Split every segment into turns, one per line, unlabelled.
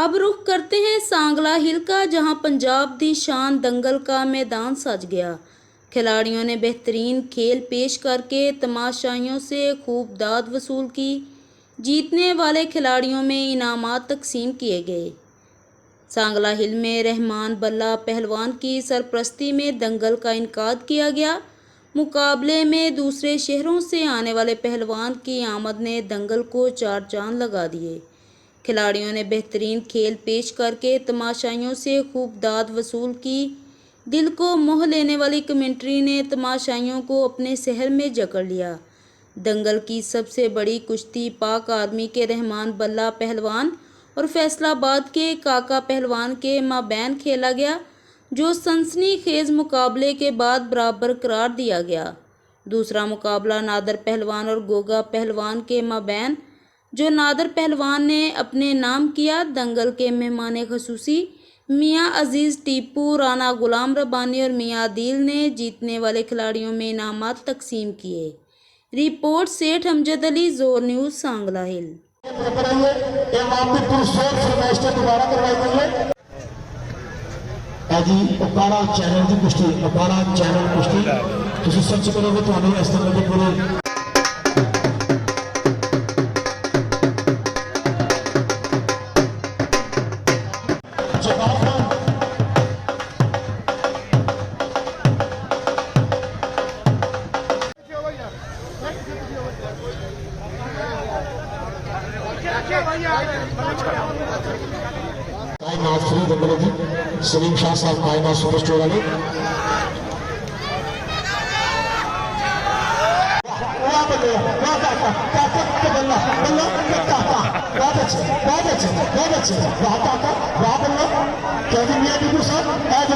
अब रुख करते हैं सांगला हिल का, जहां पंजाब दी शान दंगल का मैदान सज गया। खिलाड़ियों ने बेहतरीन खेल पेश करके तमाशाइयों से खूब दाद वसूल की। जीतने वाले खिलाड़ियों में इनामात तकसीम किए गए। सांगला हिल में रहमान बल्ला पहलवान की सरपरस्ती में दंगल का इनकाद किया गया। मुकाबले में दूसरे शहरों से आने वाले पहलवान की आमद ने दंगल को चार चांद लगा दिए। खिलाड़ियों ने बेहतरीन खेल पेश करके तमाशाइयों से खूब दाद वसूल की। दिल को मोह लेने वाली कमेंट्री ने तमाशाइयों को अपने शहर में जकड़ लिया। दंगल की सबसे बड़ी कुश्ती पाक आर्मी के रहमान बल्ला पहलवान और फैसलाबाद के काका पहलवान के माबैन खेला गया, जो सनसनीखेज मुकाबले के बाद बराबर करार दिया गया। दूसरा मुकाबला नादर पहलवान और गोगा पहलवान के माबैन, जो नादर पहलवान ने अपने नाम किया। दंगल के मेहमान खसूसी मियाँ अजीज़ टीपू, राना गुलाम रब्बानी और मियाँ आदिल ने जीतने वाले खिलाड़ियों में इनामात तकसीम किए। रिपोर्ट सेठ अमजद अली, जोर न्यूज़, सांगला हिल।
जी अखाड़ा चैनल की कुश्ती, अखाड़ा चैनल कुश्ती तुम सर्च करोगे तो इस तरह के पूरे कायनात फ्री दंगल जी सलीम शाह साहब कायनात सुपर स्टोर वाले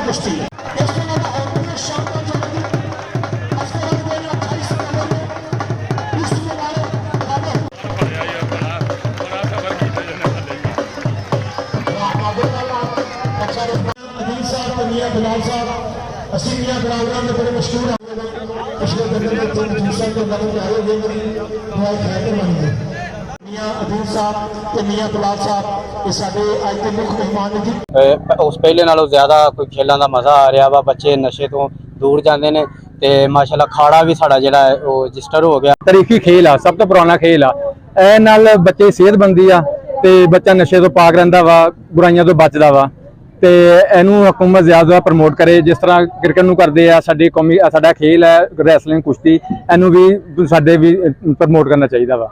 कुश्ती मियाँ बिलाल साहब असी मियाँ बिलाल में बड़े मशहूर हैं। पिछले दिन में दूसरा के बने आए हुए बहुत खैर बनी है। मियाँ अदील साहब ते मियाँ बिलाल साहब ये साडे अज के मुख्य मेहमान जी।
उस पहले नालों ज़्यादा कोई खेलों का मज़ा आ रहा वा, बच्चे नशे तो दूर जाते हैं ते माशाल्लाह खाड़ा भी साड़ा जिहड़ा है वो रजिस्टर हो गया।
तरीकी खेल आ, सब तो पुराना खेल आ। ए नाल बच्चे सेहत बनती आ ते बच्चा नशे तो पाक रहिंदा वा, बुराइयां तो बचदा वा। ਤੇ ਇਹਨੂੰ ਹਕੂਮਤ ਜ਼ਿਆਦਾ ਪ੍ਰਮੋਟ ਕਰੇ, ਜਿਸ ਤਰ੍ਹਾਂ ਕ੍ਰਿਕਟ ਨੂੰ ਕਰਦੇ ਆ। ਸਾਡੀ ਕੌਮੀ ਸਾਡਾ ਖੇਲ ਹੈ ਰੈਸਲਿੰਗ ਕੁਸ਼ਤੀ, ਇਹਨੂੰ ਵੀ ਸਾਡੇ ਵੀ ਪ੍ਰਮੋਟ ਕਰਨਾ ਚਾਹੀਦਾ ਵਾ।